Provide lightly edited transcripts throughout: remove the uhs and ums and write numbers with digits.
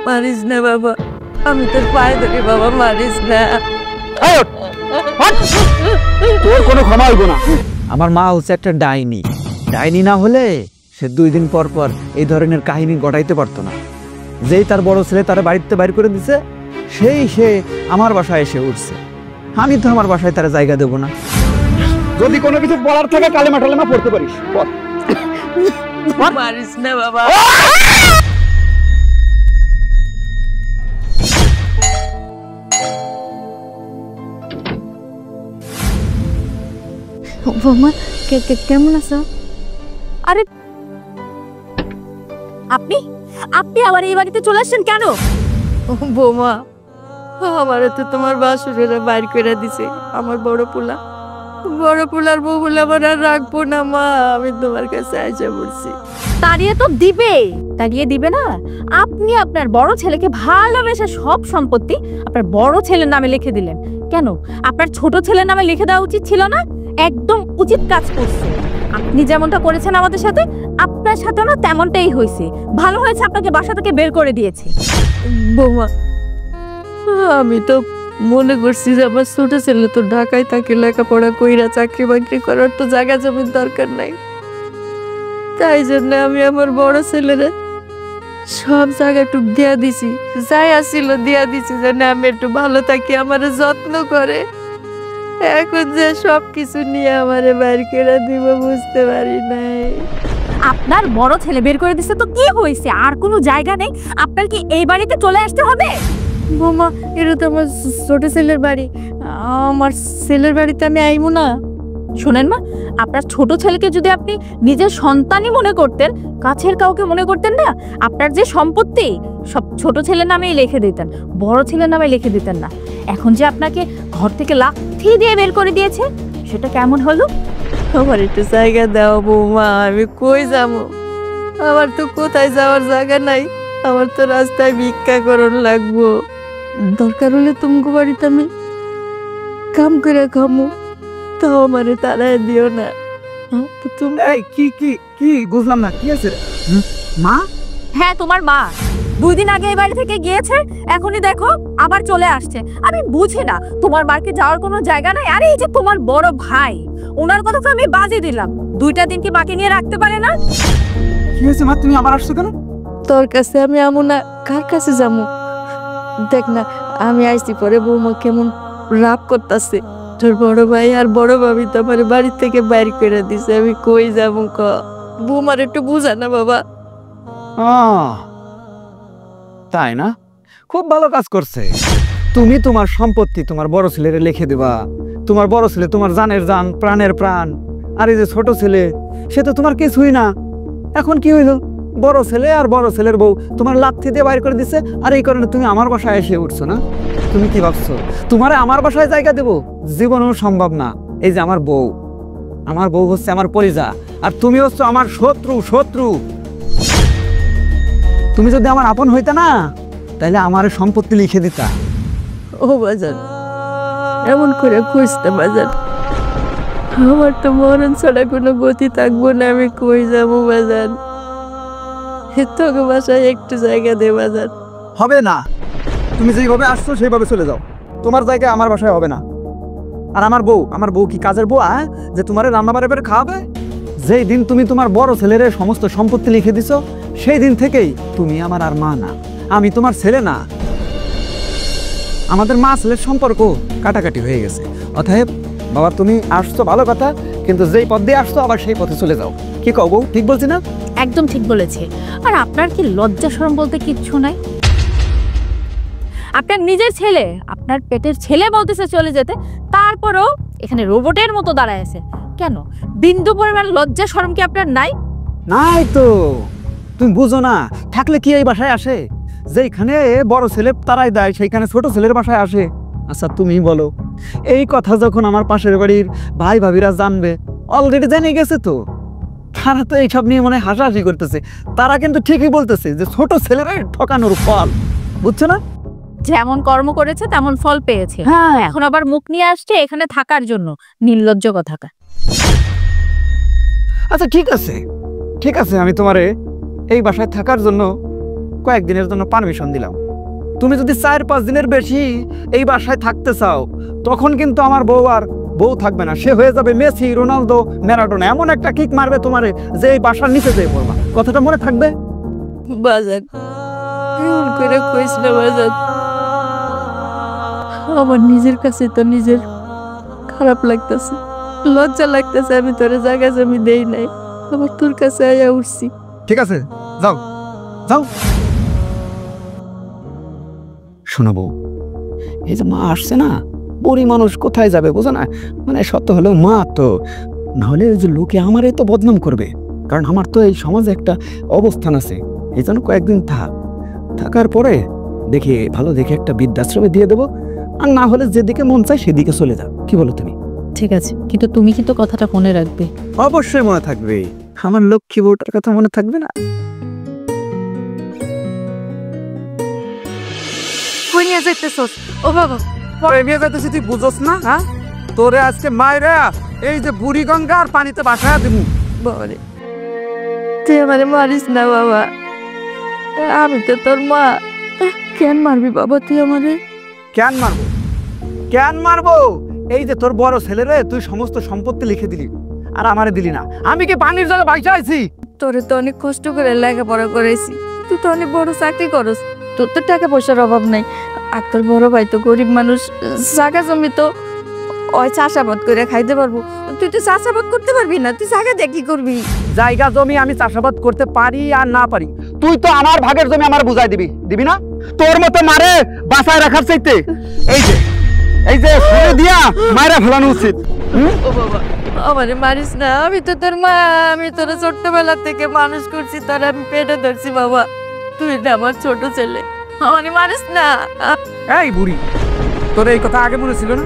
মারিস না বাবা, আমি তোর পায়ে ধরি বাবা, মারিস না। তোর কোনো ক্ষমা হইব না। আমার মা হচ্ছে একটা ডাইনি। ডাইনি না হলে সে 2 দিন পর পর এই ধরনের কাহিনী ঘটাইতে পারতো না। যেই তার বড় ছেলে তারা বাড়িতে বাইর করে দিছে, সে আমার বাসায় এসে উঠছে। আমি তো আমার বাসায় তারা জায়গা দেবো না। যদি কোনো কিছু বলার থাকে কালেমা টালেমা পড়তে পারিস। মারিস না বাবা। বৌমা কেমন আছো? আরে আপনি আপনি আবার এই বাড়িতে চলে আসছেন কেন? বৌমা, আমারে তো তোমার বাসুরেরা বাইর করে দিছে। আমার বড় পোলার বউ বলে আমার আর রাখবো না মা, আমি তোমার কাছে আইসা পড়ছি। তাড়িয়ে তো দিবে, তাড়িয়ে দিবে না? আপনি আপনার বড় ছেলেকে ভালোবেসে সব সম্পত্তি আপনার বড় ছেলের নামে লিখে দিলেন কেন? আপনার ছোট ছেলের নামে লিখে দেওয়া উচিত ছিল না? একদম উচিত কাজ করছে। আপনি যেমনটা করেছেন আমাদের সাথে, আপনার সাথে না তেমনটাই হয়েছে। ভালো হয়েছে আপনাকে বাসা থেকে বের করে দিয়েছে। বৌমা, আমি তো মনে করছি যে আমার ছোট ছেলে তো ঢাকায় থাকে, লেখাপড়া কইরা চাকরি বাকরি করার তো জায়গা জমির দরকার নাই। তাই জন্য আমি আমার বড় ছেলেরে সব জায়গা টুক দিয়া দিছি, যাই আসিল দিয়া দিছি যেন আমি একটু ভালো থাকি, আমারে যত্ন করে। এখন যে সবকিছু নিয়ে আমারে বাইর করে দিব বুঝতে পারি নাই। আপনার বড় ছেলে বের করে দিচ্ছে তো কি হয়েছে? আর কোনো জায়গা নেই? আপনার কি এই বাড়িতে চলে আসতে হবে? বৌমা, এটা তো আমার ছোট ছেলের বাড়ি, আমার ছেলের বাড়িতে আমি আইবো না। শোনেন মা, আপনার ছোট ছেলেকে যদি আপনি নিজের সন্তানই মনে করতেন, কাছের কাউকে মনে করতেন না, আপনার যে সম্পত্তি সব ছোট ছেলের নামেই লিখে দিতেন, বড় ছেলের নামে লিখে দিতেন না। এখন যে আপনাকে ঘর থেকে লাথি দিয়ে বের করে দিয়েছে, সেটা কেমন হলো? আমার একটু জায়গা দাও বৌমা, আমি কই যাবো? আমার তো কোথায় যাওয়ার জায়গা নাই, আমার তো রাস্তায় ভিক্ষা করন লাগবো। দরকার হলে তুমগো বাড়িতে আমি কাম করে খামো, তাও আমারে তাড়ায় দিও না। তুমি কি কি কি বুঝলাম না, কি আছে মা? হ্যাঁ, তোমার মা 2 দিন আগে এই বাড়ি থেকে গিয়েছে, এখনই দেখো আবার চলে আসছে। আমি বুঝি না তোমার মাকে যাওয়ার কোনো জায়গা নাই। আরে এই যে তোমার বড় ভাই, ওনার কথা তো আমি বাজে দিলাম, 2টা দিন কি মাকে নিয়ে রাখতে পারে না? কি হয়েছে মা, তুমি আবার আসছো কেন? তোর কাছে আমি আমু না, কার কাছে যাবো? দেখ না, আমি আইসি পরে বৌমা কেমন রাগ করতেছে। তোর বড় ভাই আর বড় ভাবি তো আমার বাড়ি থেকে বাইর করে দিছে, আমি কই যাবো? বৌমার একটু বুঝা না বাবা। তাই না? খুব ভালো কাজ করছে। তুমি তোমার সম্পত্তি তোমার বড় ছেলেরে লিখে দিবা। তোমার বড় ছেলে তোমার জানের জান, প্রাণের প্রাণ। আর এই যে ছোট ছেলে, সে তো তোমার কিছুই না। এখন কি হইলো? বড় ছেলে আর বড় ছেলের বউ তোমার লাথি দিয়ে বাইর করে দিছে, আর এই কারণে তুমি আমার বাসায় এসে উঠছো না? তুমি কি ভাবছো তোমারে আমার বাসায় জায়গা দেবো? জীবনেও সম্ভব না। এই যে আমার বউ হচ্ছে আমার পরিজা, আর তুমি হচ্ছে আমার শত্রু। তুমি যদি আমার আপন হইতা না, তাহলে আমার সম্পত্তি লিখে দিতা। ও বাজার, এমন করে খুঁজতে বাজার, আমার তো মরণ ছাড়া কোনো গতি থাকবো না, আমি কই যাবো বাজার? তোকে বাসায় একটু জায়গা দে বাজার। হবে না, তুমি যেইভাবে আসছো সেইভাবে চলে যাও। তোমার জায়গায় আমার বাসায় হবে না। আর আমার বউ কি কাজের বউ যে তোমার রান্না বাড়ি খাওয়াবে? যেই দিন তুমি তোমার বড় ছেলের সমস্ত সম্পত্তি লিখে দিছো, সেই দিন থেকেই তুমি আমার আর মা না, আমি তোমার ছেলে না। আমাদের মা ছেলের সম্পর্ক কাটাকাটি হয়ে গেছে। অতএব বাবা, তুমি আসছো ভালো কথা, কিন্তু যেই পথ দিয়ে আসছো আবার সেই পথে চলে যাও। কি কও বউ, ঠিক বলছি না? একদম ঠিক বলেছে। আর আপনার কি লজ্জা শরম বলতে কিচ্ছু নাই? আপনার নিজের ছেলে, আপনার পেটের ছেলে বলতেছে চলে যেতে, তারপরেও এখানে রোবটের মতো দাঁড়ায় আছে কেন? বিন্দু পরিমাণ লজ্জা শরম কি আপনার নাই? নাই তো। তুমি বুঝো না, থাকলে কি এই বাসায় আসে? যেখানে বড় ছেলে তারাই দেয়, সেইখানে ছোট ছেলের বাসায় আসে। আচ্ছা তুমি বলো, এই কথা যখন আমার পাশের বাড়ির ভাই ভাবিরা জানবে, অলরেডি জেনে গেছে তো, তারা তো এইসব নিয়ে মনে হাসাহাসি করতেছে। তারা কিন্তু ঠিকই বলতেছে যে ছোট ছেলেরা ঠকানোর ফল, বুঝছো না? যেমন কর্ম করেছে তেমন ফল পেয়েছে। হ্যাঁ, এখন আবার মুখ নিয়ে আসছে এখানে থাকার জন্য, নির্লজ্জ কথাকার। আচ্ছা ঠিক আছে, আমি তোমারে এই বাসায় থাকার জন্য কয়েকদিনের জন্য পারমিশন দিলাম। তুমি যদি 4-5 দিনের বেশি এই বাসায় থাকতে চাও, তখন কিন্তু আমার বউ থাকবে না, সে হয়ে যাবে মেসি, রোনালদো, ম্যারাডোনা। এমন একটা কিক মারবে তোমারে যে এই বাসার নিচে যেয়ে পড়বা। কথাটা মনে থাকবে? বাজান এমন করে কইস না বাজান, আমার নিজের কাছে তো নিজের খারাপ লাগতেছে, লজ্জা লাগতেছে। আমি তোরে জায়গা জমি দেই নাই, আবার তোর কাছে আয়া উঠছি। ঠিক আছে, যাও যাও। শোনো বউ, এই যে মা আসছে না, বুড়ি মানুষ কোথায় যাবে বোঝো না? মানে সত্য হলেও মা তো, নাহলে ওই যে লোকে আমারে তো বদনাম করবে, কারণ আমার তো এই সমাজে একটা অবস্থান আছে। এই জন্য কয়েকদিন থাকার পরে দেখি ভালো দেখে একটা বৃদ্ধাশ্রমে দিয়ে দেবো, আর না হলে যেদিকে মন চায় সেদিকে চলে যাও। কি বলো তুমি? ঠিক আছে, কিন্তু তুমি কিন্তু কথাটা মনে রাখবে। অবশ্যই মনে থাকবে। আমার লক্ষ্মী বউটার কথা মনে থাকবে না? কই নিয়ে যাইতেছস? ও বাবা, নিয়ে যাইতেছি, তুই বুঝোস না? হ্যাঁ, তোরে আজকে মায়েরা এই যে বুড়ি গঙ্গার পানিতে বাসায় দিমু। বাবারে তুই আমারে মারিস না বাবা, আমি তো তোর মা। কেন মারবি বাবা তুই আমারে? কেন মারবো? কেন মারবো? এই যে তোর বড় ছেলেরে তুই সমস্ত সম্পত্তি লিখে দিলি, আর আমারে দিলি না। আমি কি পানির জলে ভাইসা আছি? তোরে তো অনেক কষ্ট করে লেখাপড়া করেছি, তুই তো অনেক বড় চাকরি করস, তোর তো টাকা পয়সার অভাব নাই। আর তোর বড় ভাই তো গরিব মানুষ, জায়গা জমি তো ওই চাষাবাদ করে খাইতে পারবো, তুই তো চাষাবাদ করতে পারবি না, তুই জায়গা দিয়ে কি করবি? জায়গা জমি আমি চাষাবাদ করতে পারি আর না পারি, তুই তো আমার ভাগের জমি আমার বুঝাই দিবি না? তোর মতো মারে বাসায় রাখার চাইতে এই যে ছেড়ে দিয়া মায়েরা ফেলানো উচিত। ও বাবা, আমারে মারিস না, আমি তো তোর মা, আমি তোরা ছোট্টবেলা থেকে মানুষ করছি, তোর আমি পেটে ধরছি বাবা, তুই না আমার ছোট ছেলে, আমারে মারিস না। এই বুড়ি, তোর এই কথা আগে মনে ছিল না?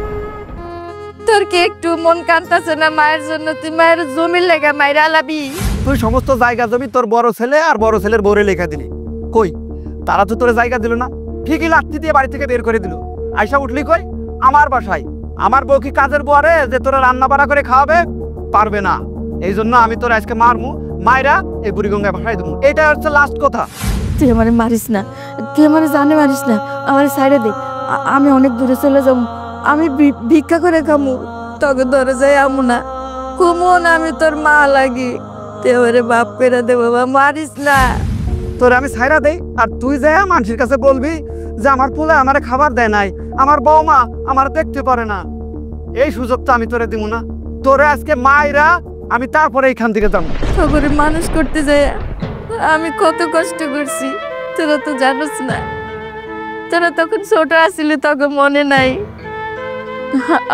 তোর কি একটু মন কান্তাছে না মায়ের জন্য? তুই মায়ের জমির লেগা মায়ের আলাবি? তুই সমস্ত জায়গা জমি তোর বড় ছেলে আর বড় ছেলের বউরে লেখা দিলি, কই তারা তো তোর জায়গা দিল না, ঠিকই লাঠি দিয়ে বাড়ি থেকে বের করে দিল। আইসা উঠলি কই? আমার বাসায়। আমার বউ কি কাজের বুয়ারে যে তোরা রান্না বাড়া করে খাওয়াবে? পারবে না। এই জন্য আমি তোর আজকে মারমু, মায়েরা এই বুড়িগঙ্গায় ভাসাই দেবো। এটা হচ্ছে লাস্ট কথা। তুই আমারে মারিস না, তুই আমারে জানে মারিস না, আমার সাইডে দে, আমি অনেক দূরে চলে যাবো, আমি ভিক্ষা করে খামু, তোকে ধরে যাই আমু না, কুমন আমি তোর মা লাগি, তুই আমারে বাপ করে দে বাবা, মারিস না। তোর আমি ছাইরা দেই, আর তুই যাই মানুষের কাছে বলবি যে আমার পোলা আমারে খাবার দেয় নাই, আমার বৌমা আমার দেখতে পারে না। এই সুযোগটা আমি তোরে দিব না। তোরে আজকে মায়েরা আমি তারপরে এইখান থেকে যাবো। তোকে মানুষ করতে যাই আমি কত কষ্ট করছি, তোরা তো জানোস না। তোরা তখন ছোট আসলে তখন মনে নাই,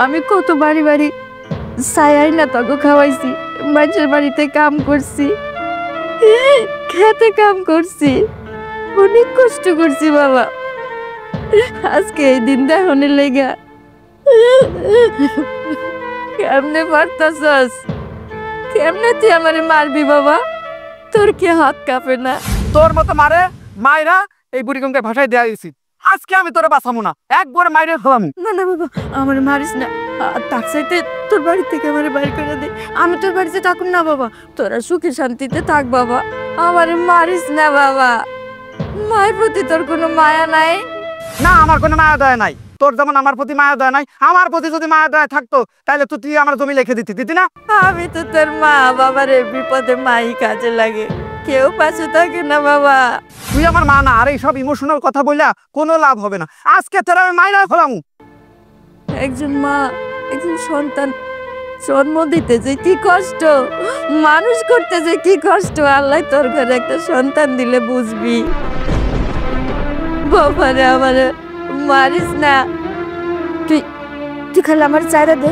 আমি কত বাড়ি বাড়ি ছায়াই না তখন খাওয়াইছি, মানুষের বাড়িতে কাম করছি, খেতে কাম করছি, অনেক কষ্ট করছি বাবা। আজকে এই দিন দেখানোর লেগা কেমনে পারতাছস? কেমনে তুই আমারে মারবি বাবা? তোর কি হাত কাঁপে না? তোর মতো মারে মায়েরা এই বুড়িগঙ্গায় ভাসাই দেওয়া উচিত। আজকে আমি তোরে বাঁচাবো না, একবারে মাইরে ফেলাম। না না বাবা, আমার মারিস না, তার চাইতে তোর বাড়ি থেকে আমার বাইর করে দে, আমি তোর বাড়িতে থাকুন না বাবা, তোরা সুখে শান্তিতে থাক বাবা, আমার মারিস না বাবা। মায়ের প্রতি তোর কোনো মায়া নাই? না, আমার কোনো মায়া দয়া নাই। তোর যেমন আমার প্রতি মায়া দয়া নাই, আমার প্রতি যদি মায়া দয়া থাকতো তাহলে তো তুই আমার জমি লিখে দিতি না? আমি তো তোর মা বাবারে বিপদে মাই কাজে লাগে, কেউ পাশে থাকে না বাবা। তুই আমার মা না, আর এইসব ইমোশনাল কথা বললা কোনো লাভ হবে না। আজকে তোর আমি মাইরা ফেলাম। একজন মা একজন সন্তান জন্ম দিতে যে কি কষ্ট, মানুষ করতে যে কি কষ্ট, আল্লাহ তোর ঘরে একটা সন্তান দিলে বুঝবি। বাবারে আমারে মারিস না, তুই খালি আমার চাইরা দে,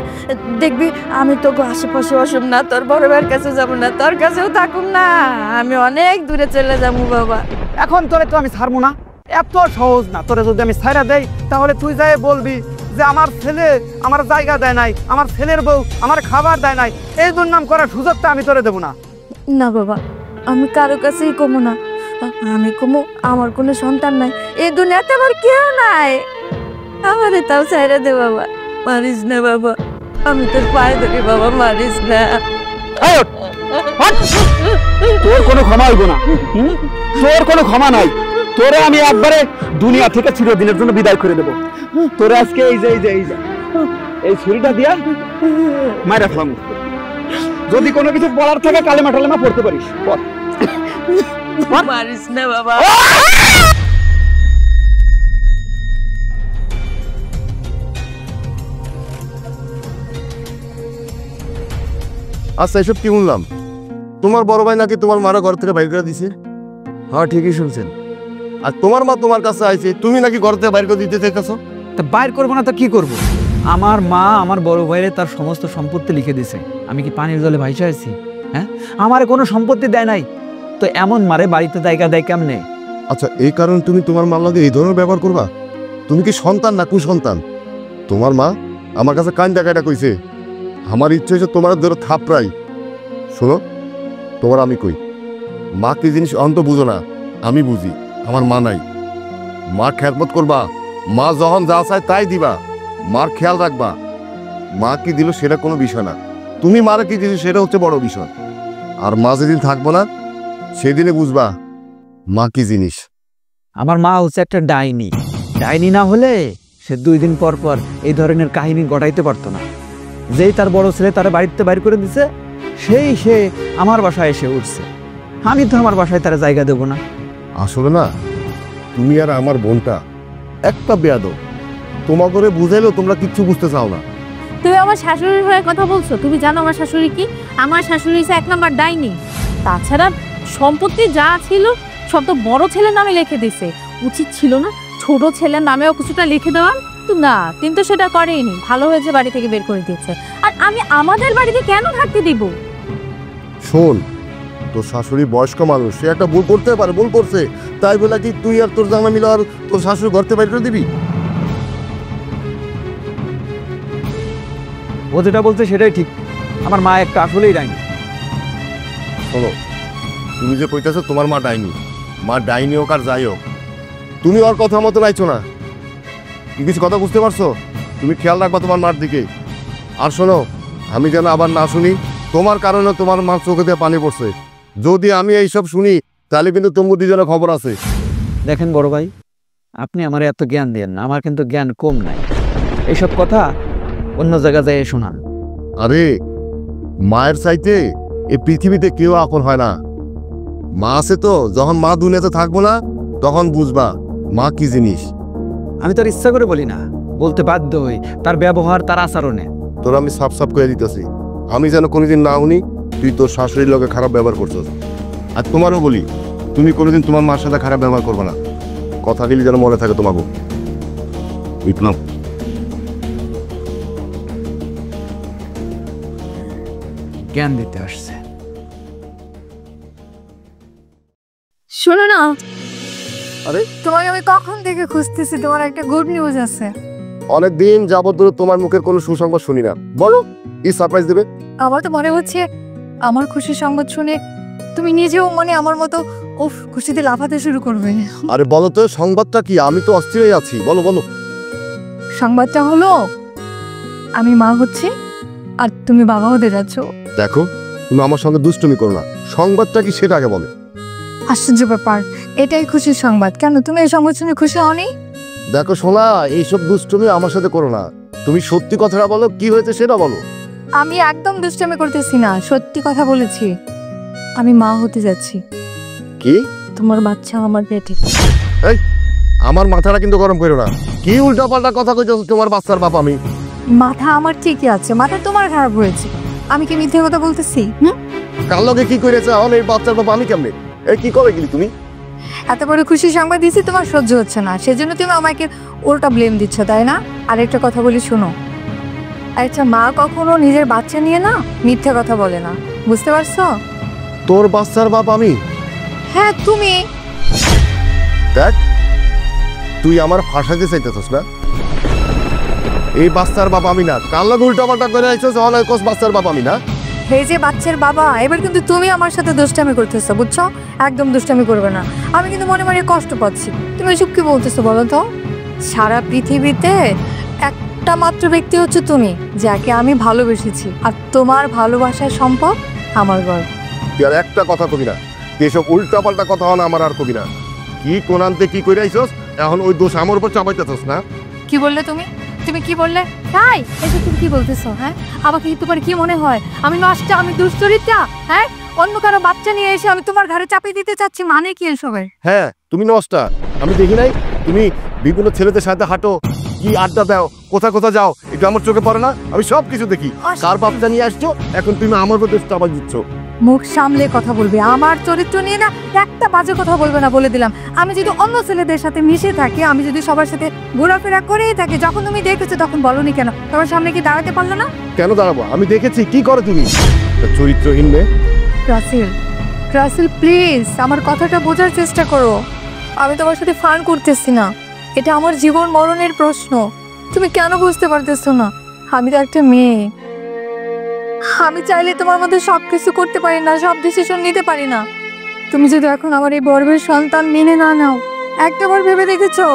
দেখবি আমি তো আশেপাশে অসম না, তোর বড় ভাইয়ের কাছে যাবো না, তোর কাছেও থাকুম না, আমি অনেক দূরে চলে যাবো বাবা। এখন তোরে তো আমি ছাড়বো না, এত সহজ না। তোরে যদি আমি ছাইরা দেই তাহলে তুই যাই বলবি যে আমার ছেলে আমার জায়গা দেয় নাই, আমার ছেলের বউ আমার খাবার দেয় নাই, এই দুর্নাম করার সুযোগটা আমি তোরে দেবো না। না বাবা, আমি কারো কাছেই কমো না, আমি কমো আমার কোনো সন্তান নাই, এই দুনিয়াতে আমার কেউ নাই, আমারে তাও ছাইরা দে বাবা, মারিস না বাবা, আমি তোর পায়ে ধরি বাবা, মারিস না। তোর কোনো ক্ষমা হইব না, তোর কোনো ক্ষমা নাই। তোরে আমি একবারে দুনিয়া থেকে চিরদিনের জন্য বিদায় করে দেব। তোরে আজকে এই ছুরিটা দিয়া মাইরা ফেলাম। যদি কোনো কিছু বলার থাকে কালেমা টালেমা পড়তে পারিস। মারিস না বাবা। আচ্ছা, এসব কি শুনলাম? তোমার বড় ভাই নাকি তোমার মারা ঘর থেকে বাইর করে দিছে? হ্যাঁ, ঠিকই শুনছেন। আর তোমার মা তোমার কাছে আইছে, তুমি নাকি ঘর থেকে বাইর করে দিতে চাইতেছো? তা বাইর করবো না তো কি করব? আমার মা আমার বড় ভাইরে তার সমস্ত সম্পত্তি লিখে দিছে। আমি কি পানির জলে ভাইসা আছি? হ্যাঁ, আমার কোনো সম্পত্তি দেয় নাই, তো এমন মারে বাড়িতে জায়গা দেয় কেমনে? আচ্ছা, এই কারণে তুমি তোমার মার লগে এই ধরনের ব্যবহার করবা? তুমি কি সন্তান না কুসন্তান? তোমার মা আমার কাছে কান ডাকাটা কইছে, আমার ইচ্ছে হয়েছে তোমার ধরে থাপড়াই। শোনো, তোমার আমি কই, মা কি জিনিস অন্ত বুঝো না, আমি বুঝি। আমার মা নাই, মা খেদমত করবা, মা যখন যা চায় তাই দিবা, মার খেয়াল রাখবা। মা কি দিল সেটা কোনো বিষয় না, তুমি মারা কি দিয়েছো সেটা হচ্ছে বড় বিষয়। আর মা যেদিন থাকবো না সেদিনে বুঝবা মা কি জিনিস। আমার মা হচ্ছে একটা ডাইনি। ডাইনি না হলে সে 2 দিন পর পর এই ধরনের কাহিনী ঘটাইতে পারতো না। যেই তার বড় ছেলে তারা বাড়িতে বাইর করে দিছে, সে আমার বাসায় এসে উঠছে। আমি তো আমার বাসায় তারা জায়গা দেবো না। আসলে না, তুমি আর আমার বোনটা একটা বেয়াদব। তোমার করে বুঝাইলেও তোমরা কিচ্ছু বুঝতে চাও না। তুমি আমার শাশুড়ির হয়ে কথা বলছো? তুমি জানো আমার শাশুড়ি কি? আমার শাশুড়ি হচ্ছে 1 নাম্বার ডাইনি। তাছাড়া সম্পত্তি যা ছিল সব তো বড় ছেলের নামে লিখে দিছে। উচিত ছিল না ছোট ছেলের নামেও কিছুটা লিখে দেওয়া? তো না, কিন্তু সেটা করেইনি। ভালো হয়েছে বাড়ি থেকে বের করে দিয়েছে। আর আমি আমাদের বাড়িতে কেন থাকতে দিব? শোন, তোর শাশুড়ি বয়স্ক মানুষ, সে একটা ভুল করতে পারে, ভুল করছে, তাই বলে কি তুই আর তোর জামা মিলে আর তোর শাশুড়ি ঘর থেকে বাইর করে দিবি? ও যেটা বলছে সেটাই ঠিক। আমার মা একটা আসলেই ডাইনি। শোনো, তুমি যে কইতেছো তোমার মা ডাইনি, মা ডাইনি হোক আর যাই হোক, তুমি ওর কথা মতো নাইছো না। কি কিছু কথা বুঝতে পারছো? তুমি খেয়াল রাখবা তোমার মার দিকে। আর শোনো, আমি যেন আবার না শুনি তোমার কারণে তোমার মার চোখে দিয়ে পানি পড়ছে। যদি আমি এইসব শুনি তাহলে কিন্তু তোমার দুজনের খবর আছে। দেখেন বড় ভাই, আপনি আমার এত জ্ঞান দেন না, আমার কিন্তু জ্ঞান কম নাই। এইসব কথা অন্য জায়গা যায় শোনান। আরে, মায়ের চাইতে এই পৃথিবীতে কেউ আপন হয় না। মা আছে তো, যখন মা দুনিয়াতে থাকবো না তখন বুঝবা মা কি জিনিস। আমি তার ইচ্ছা করে বলি না, বলতে বাধ্য হই তার ব্যবহার, তার আচরণে। তোর আমি সাফ সাফ করে দিতেছি, আমি যেন কোনোদিন না শুনি তুই তোর শাশুড়ির লগে খারাপ ব্যবহার করছিস। আর তোমারও বলি, তুমি কোনোদিন তোমার মার সাথে খারাপ ব্যবহার করবে না। কথা দিলি যেন মনে থাকে তোমাকে। বিপ্লব, জ্ঞান দিতে আসছে। শোনো না, আরে তোমাকে আমি কখন থেকে খুঁজতেছি, তোমার একটা গুড নিউজ আছে। অনেকদিন যাবত ধরে তোমার মুখের কোনো সুসংবাদ শুনি না, বলো কি সারপ্রাইজ দেবে? আমার তো মনে হচ্ছে আমার খুশির সংবাদ শুনে তুমি নিজেও মনে আমার মতো উফ খুশিতে লাফাতে শুরু করবে। আরে বলো তো সংবাদটা কি, আমি তো অস্থির হয়ে আছি, বলো বলো। সংবাদটা হলো আমি মা হচ্ছি আর তুমি বাবা হতে যাচ্ছ। দেখো, তুমি আমার সঙ্গে দুষ্টুমি করো না, সংবাদটা কি সেটা আগে বলো। আশ্চর্য ব্যাপার, এটাই খুশির সংবাদ। কেন তুমি এই সংবাদ শুনে খুশি হওনি? দেখো শোনা, এইসব দুষ্টুমি আমার সাথে করো না, তুমি সত্যি কথাটা বলো, কি হয়েছে সেটা বলো। আমি একদম দুষ্টামি করতেছি না, সত্যি কথা বলেছি। আমি মা হতে যাচ্ছি। কি? তোমার বাচ্চা আমার পেটে। এই, আমার মাথাটা কিন্তু গরম করো না। কি উল্টাপাল্টা কথা কইছো? তোমার বাচ্চার বাপ আমি। মাথা আমার ঠিকই আছে, মাথা তোমার খারাপ হয়েছে। আমি কি মিথ্যে কথা বলতেছি? কার লগে কি করেছে এখন এই বাচ্চার বাপ আমি কেমনে? এই কি করে গেলি তুমি? এত বড় খুশির সংবাদ দিছি, তোমার সহ্য হচ্ছে না, সেজন্য তুমি আমাকে উল্টা ব্লেম দিচ্ছ, তাই না? আরেকটা কথা বলি শোনো, আচ্ছা মা কখনো নিজের বাচ্চা নিয়ে না মিথ্যে কথা বলে না, বুঝতে পারছো? তোর বাচ্চার বাপ আমি? হ্যাঁ তুমি। দেখ, তুই আমার ফাঁসাইতে চাইতেছস না? এই বাচ্চার বাপ আমি না, কার লগে উল্টাপাল্টা করে আইছস অনেক কোস বাচ্চার বাপ আমি না। এই যে বাচ্চার বাবা, এবার কিন্তু তুমি আমার সাথে দুষ্টামি করতেছো, বুঝছো? একদম দুষ্টামি করবে না, আমি কিন্তু মনে মনে কষ্ট পাচ্ছি। তুমি এসব কি বলতেছো বলো তো? সারা পৃথিবীতে একটা মাত্র ব্যক্তি হচ্ছে তুমি, যাকে আমি ভালোবেসেছি, আর তোমার ভালোবাসার সম্পদ আমার গর্ব। তুই আর একটা কথা কবি না, এসব উল্টাপাল্টা কথা হন আমার আর কবি না। কি কোনান্তে কি কইরা আইছস এখন ওই দোষ আমার উপর চাপাইতেছস না? কি বললে তুমি? তুমি কি বললে? তাই এটা তুমি কি বলতেছো? হ্যাঁ, আমাকে কি তোমার কি মনে হয় আমি নষ্ট, আমি দুশ্চরিত্রা? হ্যাঁ, অন্য কারো বাচ্চা নিয়ে এসে আমি তোমার ঘরে চাপিয়ে দিতে চাচ্ছি, মানে কি এসবের? হ্যাঁ, তুমি নষ্টা। আমি দেখি নাই তুমি বিভিন্ন ছেলেদের সাথে হাঁটো, কি আড্ডা দাও, কোথা কোথা যাও, এটা আমার চোখে পড়ে না? আমি সব কিছু দেখি। কার বাচ্চা নিয়ে আসছো এখন তুমি আমার উপর দোষ চাপাই দিচ্ছ। মুখ সামলে কথা বলবে, আমার চরিত্র নিয়ে না একটা বাজে কথা বলবে না বলে দিলাম। আমি যদি অন্য ছেলেদের সাথে মিশে থাকি, আমি যদি সবার সাথে ঘোরাফেরা করেই থাকি, যখন তুমি দেখেছো তখন বলনি কেন? তোমার সামনে কি দাঁড়াতে পারলো না? কেন দাঁড়াবো? আমি দেখেছি কি করে তুমি। চরিত্রহীন মেয়ে। রাসেল, রাসেল প্লিজ আমার কথাটা বোঝার চেষ্টা করো। আমি তোমার সাথে ফান করতেছি না, এটা আমার জীবন মরণের প্রশ্ন। তুমি কেন বুঝতে পারতেছো না? আমি তো একটা মেয়ে, আমি চাইলে তোমার মধ্যে সবকিছু করতে পারি না, সব ডিসিশন নিতে পারি না। তুমি যদি এখন আমার এই গর্ভের সন্তান মেনে না নাও, একটাবার ভেবে দেখেছো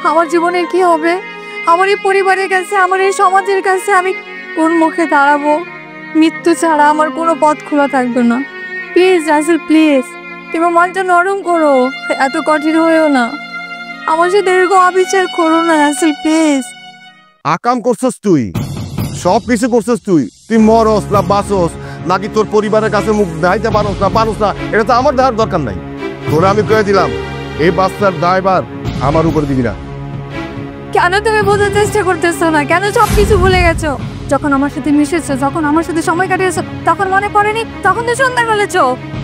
আমার জীবনের কি হবে? আমার এই পরিবারের কাছে, আমার এই সমাজের কাছে আমি কোন মুখে দাঁড়াবো? মৃত্যু ছাড়া আমার কোনো পথ খোলা থাকবে না। প্লিজ রাসেল, প্লিজ তুমি মনটা নরম করো, এত কঠিন হয়েও না। আমার সাথে এরকম অবিচার করো না রাসেল, প্লিজ। আকাম করছস তুই, সব কিছু করছস তুই। তুই মরস না বাঁচস, নাকি তোর পরিবারের কাছে মুখ দেখাইতে পারস না, এটা তো আমার দেখার দরকার নাই। তোরা আমি কয়ে দিলাম এই বাচ্চার দায়ভার আমার উপর দিবি না। কেন তুমি বোঝার চেষ্টা করতেছো না? কেন সবকিছু ভুলে গেছো? যখন আমার সাথে মিশেছো, যখন আমার সাথে সময় কাটিয়েছো, তখন মনে পড়েনি? তখন তো সুন্দর বলেছো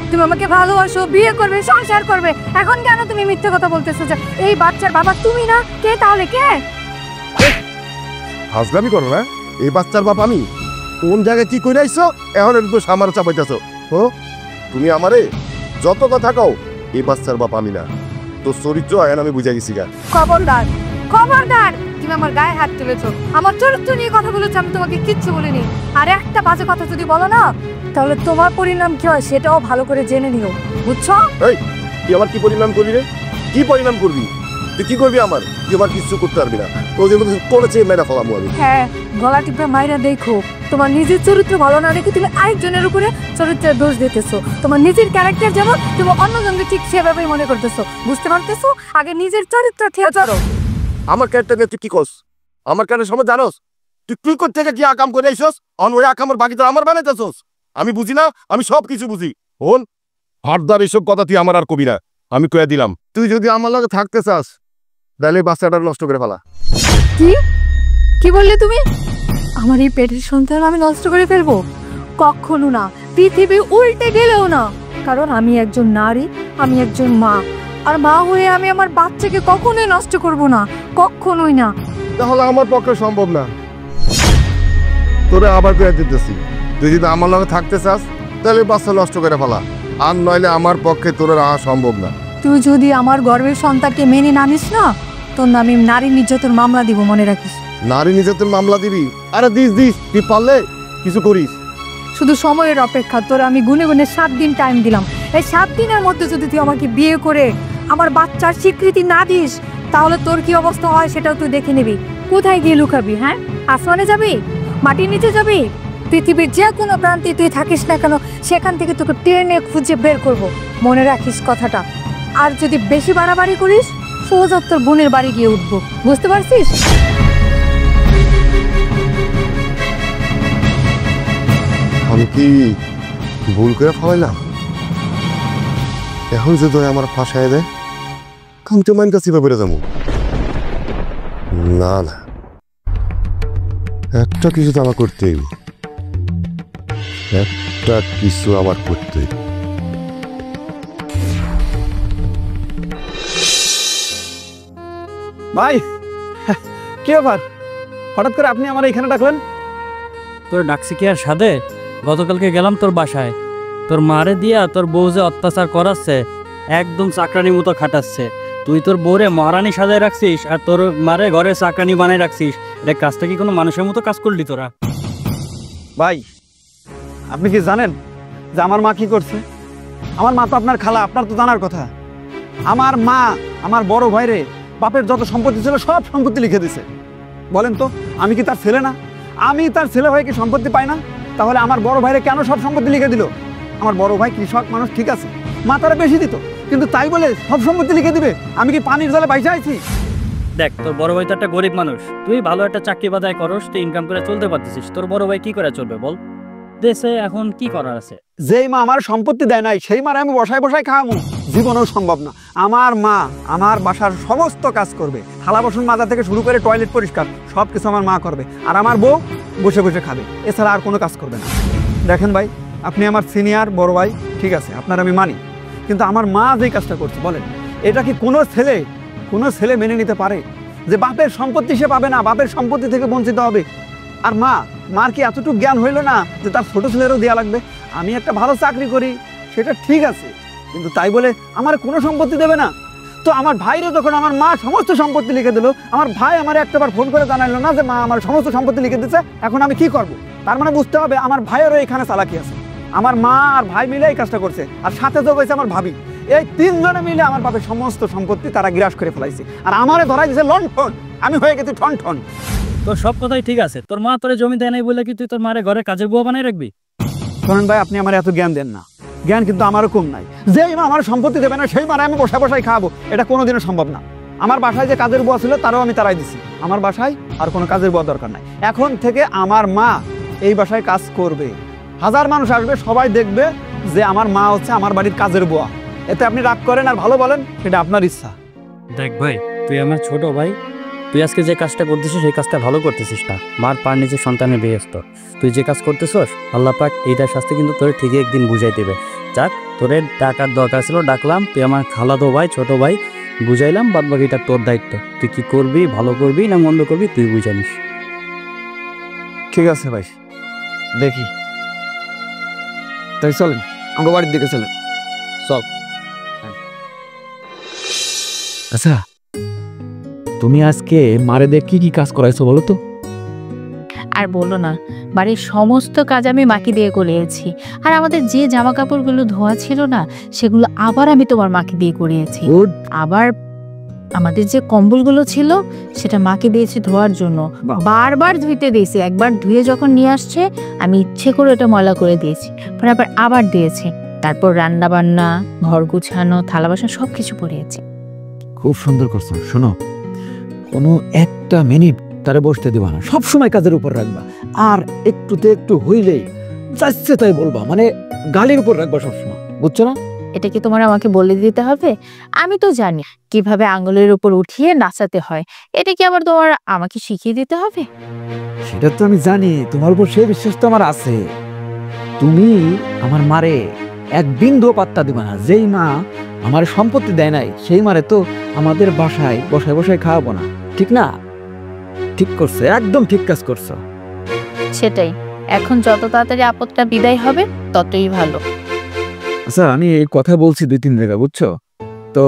তুমি আমাকে ভালোবাসো, বিয়ে করবে, সংসার করবে। এখন কেন তুমি মিথ্যে কথা বলতেছো যে এই বাচ্চার বাবা তুমি না? কে তাহলে কে? হাজলামি করো না, এই বাচ্চার বাপ আমি। কোন জায়গায় কি করে আইছো এখন একটু সামার চাপাইতেছো? ও তুমি আমারে যত কথা কও, এই বাচ্চার বাপ আমি না। তোর চরিত্র এখন আমি বুঝে গেছি গা। খবরদার, খবরদার, তুমি আমার গায়ে হাত তুলেছো, আমার চরিত্র নিয়ে কথা বলেছো, আমি তোমাকে কিচ্ছু বলিনি। আর একটা বাজে কথা যদি বলো না, তাহলে তোমার পরিণাম কি হয় সেটাও ভালো করে জেনে নিও, বুঝছো? এই তুই আমার কি পরিণাম করবি রে? কি পরিণাম করবি? তুই কি করবি আমার? তুই আমার কিছু করতে পারবি না। তোর যেমন করেছে মেয়েরা ফলামু আমি। হ্যাঁ, গলা টিপে মাইরা দেখো, তোমার নিজের চরিত্র ভালো না দেখে তুমি আরেকজনের উপরে চরিত্রের দোষ দিতেছো। তোমার নিজের ক্যারেক্টার যেমন, তুমি অন্যজনকে ঠিক সেভাবেই মনে করতেছো। বুঝতে পারতেছো? আগে নিজের চরিত্র ঠিক করো। আমার ক্যারেক্টার নিয়ে তুই কি করস? আমার ক্যারেক্টার সময় জানোস? তুই তুই কোথেকে কি আকাম করে আইসস? অন ওই আকামের বাকিটা আমার বানাইতেছস। আমি বুঝি না? আমি সব কিছু বুঝি। হন হারদার এসব কথা তুই আমার আর কবি না, আমি কয়ে দিলাম। তুই যদি আমার লগে থাকতে চাস তাহলে বাচ্চাটা নষ্ট করে ফেলা। কি কি বললে তুমি? আমার এই পেটের সন্তান আমি নষ্ট করে ফেলবো? কখনো না, পৃথিবী উল্টে গেলেও না। কারণ আমি একজন নারী, আমি একজন মা, আর মা হয়ে আমি আমার বাচ্চাকে কখনোই নষ্ট করব না, কখনোই না। তাহলে আমার পক্ষে সম্ভব না। তোরে আবার কয়ে দিতেছি, তুই যদি আমার লগে থাকতে চাস তাহলে বাচ্চা নষ্ট করে ফেলা, আর নইলে আমার পক্ষে তোর আহা সম্ভব না। তুই যদি আমার গর্ভের সন্তানকে মেনে না নিস না, তোর নামে নারী নির্যাতন মামলা দিব, মনে রাখিস। নারী নির্যাতন মামলা দিবি? আরে দিস তুই পারলে কিছু করিস। শুধু সময়ের অপেক্ষা। তোর আমি গুনে গুনে 7 দিন টাইম দিলাম। এই 7 দিনের মধ্যে যদি তুই আমাকে বিয়ে করে আমার বাচ্চার স্বীকৃতি না দিস, তাহলে তোর কি অবস্থা হয় সেটাও তুই দেখে নিবি। কোথায় গিয়ে লুকাবি? হ্যাঁ, আসমানে যাবি? মাটির নিচে যাবি? পৃথিবীর যে কোনো প্রান্তে তুই থাকিস না কেন, সেখান থেকে তোকে টেনে খুঁজে বের করব, মনে রাখিস কথাটা। আর যদি বেশি বাড়াবাড়ি করিস, সোজা তোর বোনের বাড়ি গিয়ে উঠবো, বুঝতে পারছিস? আমি কি ভুল করে ফেলাইলাম? এখন যদি আমার ফাঁসায় দেয়, আমি তো মাইন কাছে বেড়ে যাবো। না না, একটা কিছু তো আমার করতেই, একটা কিছু আমার করতেই। ভাই কি ব্যাপার, হঠাৎ করে আপনি আমার এখানে ডাকলেন? তোর ডাকছি কি আর সাধে? গতকালকে গেলাম তোর বাসায়, তোর মারে দিয়া তোর বউ যে অত্যাচার করাচ্ছে, একদম চাকরানির মতো খাটাচ্ছে। তুই তোর বউরে মহারানী সাজায় রাখছিস আর তোর মারে ঘরে চাকরানি বানাই রাখছিস। এটা কাজটা কি কোনো মানুষের মতো কাজ করলি তোরা? ভাই আপনি কি জানেন যে আমার মা কি করছে? আমার মা তো আপনার খালা, আপনার তো জানার কথা। আমার মা আমার বড় ভাইরে বাপের যত সম্পত্তি ছিল সব সম্পত্তি লিখে দিছে। বলেন তো আমি কি তার ছেলে না? আমি তার ছেলে হয়ে কি সম্পত্তি পাই না? তাহলে আমার বড় ভাইরে কেন সব সম্পত্তি লিখে দিল? আমার বড় ভাই কৃষক মানুষ, ঠিক আছে, মা তারা বেশি দিত, কিন্তু তাই বলে সব সম্পত্তি লিখে দিবে? আমি কি পানির জলে বাইসা আছি? দেখ, তোর বড় ভাই তো একটা গরিব মানুষ, তুই ভালো একটা চাকরি বাজায় করস, তুই ইনকাম করে চলতে পারতেছিস, তোর বড় ভাই কি করে চলবে বল? দেশে এখন কি করার আছে? যেই মা আমার সম্পত্তি দেয় নাই সেই মারে আমি বসায় বসায় খাওয়াবো? জীবনেও সম্ভব না। আমার মা আমার বাসার সমস্ত কাজ করবে, থালা বাসন মাজা থেকে শুরু করে টয়লেট পরিষ্কার সব কিছু আমার মা করবে, আর আমার বউ বসে বসে খাবে, এছাড়া আর কোনো কাজ করবে না। দেখেন ভাই, আপনি আমার সিনিয়র বড় ভাই, ঠিক আছে, আপনার আমি মানি, কিন্তু আমার মা যেই কাজটা করছে, বলেন এটা কি কোনো ছেলে মেনে নিতে পারে যে বাপের সম্পত্তি সে পাবে না, বাপের সম্পত্তি থেকে বঞ্চিত হবে? আর মার কি এতটুকু জ্ঞান হইল না যে তার ছোট ছেলেরও দেওয়া লাগবে? আমি একটা ভালো চাকরি করি সেটা ঠিক আছে, কিন্তু তাই বলে আমার কোনো সম্পত্তি দেবে না? তো আমার ভাইরও যখন আমার মা সমস্ত সম্পত্তি লিখে দিল, আমার ভাই আমার একটাবার ফোন করে জানাইলো না যে মা আমার সমস্ত সম্পত্তি লিখে দিচ্ছে, এখন আমি কি করব? তার মানে বুঝতে হবে আমার ভাইয়েরও এখানে চালাকি আছে। আমার মা আর ভাই মিলে এই কাজটা করছে, আর সাথে যোগ হয়েছে আমার ভাবি। এই তিনজনে মিলে আমার বাপের সমস্ত সম্পত্তি তারা গ্রাস করে ফেলাইছে, আর আমারে ধরাই দিয়েছে লণ্ঠন, আমি হয়ে গেছি ঠন। তোর সব কথাই ঠিক আছে, তোর মা তোরে জমি দেয় নাই বলে কি তুই তোর মারে ঘরে কাজের বুয়া বানাই রাখবি? শোনেন ভাই, আপনি আমার এত জ্ঞান দেন না, জ্ঞান কিন্তু আমারও কম নাই। যেই মা আমার সম্পত্তি দেবে না সেই মারে আমি বসায় খাওয়াবো, এটা কোনোদিনও সম্ভব না। আমার বাসায় যে কাজের বুয়া ছিল তারাও আমি তারাই দিছি, আমার বাসায় আর কোনো কাজের বুয়া দরকার নাই। এখন থেকে আমার মা এই বাসায় কাজ করবে, হাজার মানুষ আসবে, সবাই দেখবে যে আমার মা হচ্ছে আমার বাড়ির কাজের বুয়া। এতে আপনি রাগ করেন আর ভালো বলেন, সেটা আপনার ইচ্ছা। দেখ ভাই, তুই আমার ছোট ভাই, তুই আজকে যে কাজটা করতেছিস সেই কাজটা ভালো করতেছিস না। মার পার নিচে সন্তানের বেহেস্ত, তুই যে কাজ করতেছস আল্লাহ পাক এইটার শাস্তি কিন্তু তোর ঠিকই একদিন বুঝাই দেবে। যাক, তোরে ডাকার দরকার ছিল, ডাকলাম, তুই আমার খালাতো ভাই, ছোট ভাই, বুঝাইলাম, বাদ বাকিটা তোর দায়িত্ব। তুই কি করবি, ভালো করবি না মন্দ করবি তুই বুঝানিস। ঠিক আছে ভাই, দেখি তাই, চলেন আমার বাড়ির দিকে চলেন। সব আচ্ছা, তুমি আজকে মারে দিয়ে কি কাজ করাইছো বলো তো? আর বলো না, বাড়ির সমস্ত কাজ আমি মাকে দিয়ে করিয়েছি। আর আমাদের যে জামা কাপড়গুলো ধোয়া ছিল না, সেগুলো আবার আমি তোমার মাকে দিয়ে করিয়েছি। আবার আমাদের যে কম্বলগুলো ছিল সেটা মাকে দিয়েছি ধোয়ার জন্য, বারবার ধুইতে দিয়েছি। একবার ধুয়ে যখন নিয়ে আসছে আমি ইচ্ছে করে ওটা ময়লা করে দিয়েছি, পরে আবার দিয়েছি। তারপর রান্না বান্না, ঘর গুছানো, থালা বাসন সবকিছু করিয়েছি। খুব সুন্দর করছো। শোনো, কোনো একটা মিনিট তারে বসতে দিবা না, সবসময় কাজের উপর রাখবা, আর একটু হইলেই যাচ্ছে তাই বলবা, মানে গালির উপর রাখবা সবসময়, বুঝছো না? এটা কি তোমার আমাকে বলে দিতে হবে? আমি তো জানি কিভাবে আঙুলের উপর উঠিয়ে নাচাতে হয়, এটা কি আবার তোমার আমাকে শিখিয়ে দিতে হবে? সেটা তো আমি জানি, তোমার উপর সেই বিশ্বাস তো আমার আছে। তুমি আমার মারে এক বিন্দু পাত্তা দিবা না। যেই মা আমার সম্পত্তি দেয় নাই সেই মারে তো আমাদের বাসায় বসায় খাওয়াবো না, ঠিক না? ঠিক করছো, একদম ঠিক কাজ করছো। সেটাই, এখন যত তাড়াতাড়ি আপদটা বিদায় হবে ততই ভালো। আচ্ছা, আমি এই কথা বলছি 2-3 জায়গায়, বুঝছো তো?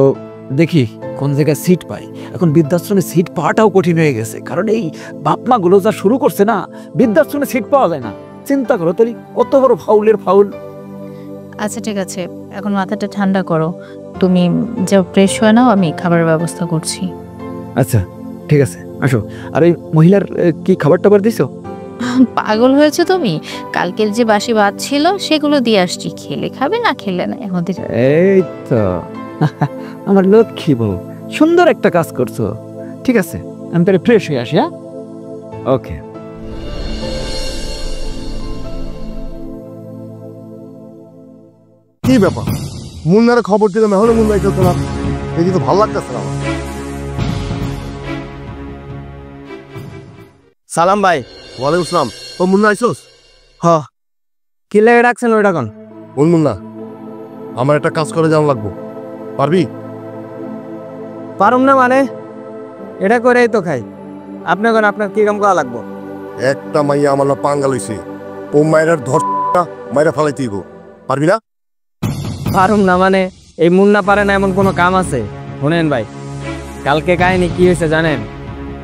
দেখি কোন জায়গায় সিট পাই। এখন বৃদ্ধাশ্রমে সিট পাওয়াটাও কঠিন হয়ে গেছে, কারণ এই বাপমা গুলো যা শুরু করছে না, বৃদ্ধাশ্রমে সিট পাওয়া যায় না। চিন্তা করো তাহলে, কত বড় ফাউল। আচ্ছা ঠিক আছে, এখন মাথাটা ঠান্ডা করো, তুমি যা ফ্রেশ হয়ে নাও, আমি খাবারের ব্যবস্থা করছি। আচ্ছা ঠিক আছে, আসো। আর এই মহিলার কি খাবার টাবার দিছো? পাগল হয়েছে তুমি? কালকের যে বাসি ভাত ছিল সেগুলো দিয়ে আসছি, খেলে খাবে, না খেলে না। আমাদের এই তো আমার লক্ষ্মী বউ, সুন্দর একটা কাজ করছো। ঠিক আছে, আমি তাহলে ফ্রেশ হয়ে আসি। হ্যাঁ, ওকে। কি ব্যাপার, মুন্নারে খবর দিলাম, এখনো মুন্না খেলতো না, এই কিন্তু ভালো লাগতেছে না আমার। সালাম ভাই। ওয়ালাইকুম আসসালাম। ও মুন্না আইসোস? হ, কি লেগে রাখছেন ওইটা কোন? বল মুন্না, আমার একটা কাজ করে যাওয়া লাগবো, পারবি? পারুম না মানে? এটা করেই তো খাই। আপনার কি কাম করা লাগবো? একটা মাইয়া আমার না পাঙ্গাল হইছে, ও মায়ের ধর মাইরা ফালাইতে গো, পারবি না? পারুম না মানে? এই মুন্না পারে না এমন কোনো কাম আছে? শুনেন ভাই, কালকে কাহিনী কি হয়েছে জানেন?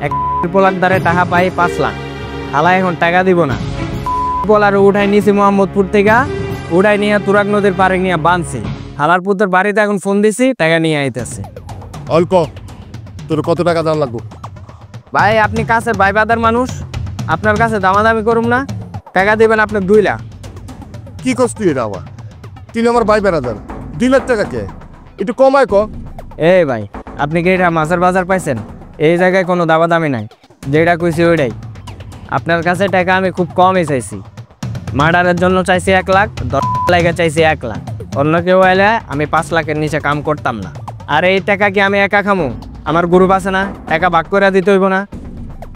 এক পোলার দ্বারে টাকা পাই 5 লাখ, হালা এখন টাকা দিব না। পোলার উঠাই নিয়েছি মোহাম্মদপুর থেকে, উঠাই নিয়ে তুরাগ নদীর পাড়ে নিয়ে বাঁধছি। হালার পুত্রের বাড়িতে এখন ফোন দিছি, টাকা নিয়ে আইতেছে। অল্প, তোর কত টাকা দাম লাগবো? ভাই আপনি কাছের ভাই বাদার মানুষ, আপনার কাছে দামাদামি করুম না, টাকা দিবেন আপনার 2 লাখ। কি করছ তুই এটা আবার? তুই আমার ভাই বেড়াদার, 2 লাখ টাকা কে? একটু কমায় ক। এই ভাই, আপনি কি এটা মাছের বাজার পাইছেন? এই জায়গায় কোনো দামি নাই, যেটা কইছি ওইটাই। আপনার কাছে টাকা আমি খুব কমই চাইছি। মার্ডারের জন্য চাইছি 1 লাখ, 10 লাখে চাইছি 1 লাখ। অন্য কেউ এলে আমি 5 লাখের নিচে কাম করতাম না। আর এই টাকা কি আমি একা খামু? আমার গ্রুপ আছে না, টাকা ভাগ করে দিতে হইব না?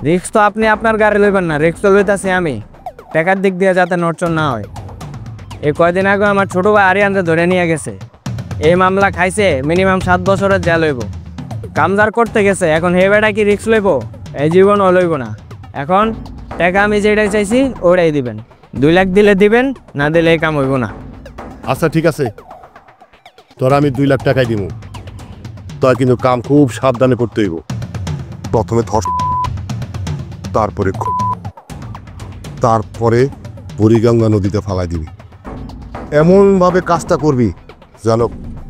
রিক্স তো আপনি আপনার গাড়ি লইবেন না, রিক্স তো লইতেছি আমি, টাকার দিক দিয়ে যাতে নড়চড় না হয়। এই কয়দিন আগে আমার ছোটো ভাই আরিয়ানরে ধরে নিয়ে গেছে। এই মামলা খাইছে মিনিমাম 7 বছরের জেল হইব। কামদার করতে গেছে, এখন হে বেটা কি রিক্স লইব? এই জীবনও লইব না। এখন টাকা আমি যেটাই চাইছি ওটাই দিবেন। 2 লাখ দিলে দিবেন, না দিলে এই কাম হইব না। আচ্ছা ঠিক আছে, তোরা আমি 2 লাখ টাকাই দিব। তোর কিন্তু কাম খুব সাবধানে করতে হইব। প্রথমে ধর, তারপরে বুড়িগঙ্গা নদীতে ফালাই দিবি। এমনভাবে কাজটা করবি যেন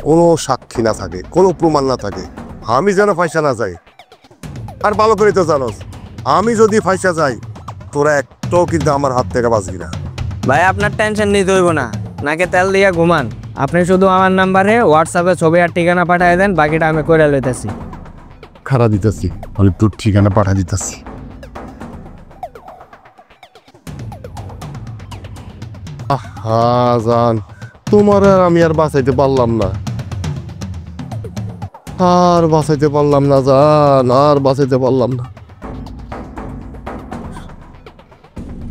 কোনো সাক্ষী না থাকে, কোনো প্রমাণ না থাকে, আমি যেন ফাঁসা না যাই। আর ভালো করে তো জানোস, আমি যদি ফাঁসা যাই তোরা একটাও কিন্তু আমার হাত থেকে বাঁচবি না। ভাই আপনার টেনশন নিতে হইব না, নাকে তেল দিয়ে ঘুমান। আপনি শুধু আমার নাম্বারে হোয়াটসঅ্যাপে ছবি আর ঠিকানা পাঠিয়ে দেন, বাকিটা আমি করে লইতেছি। খারাপ দিতেছি, আমি তোর ঠিকানা পাঠা দিতেছি। জান, তোমার আর আমি আর বাঁচাইতে পারলাম না, আর বাঁচাইতে পারলাম না জান, আর বাঁচাইতে পারলাম না।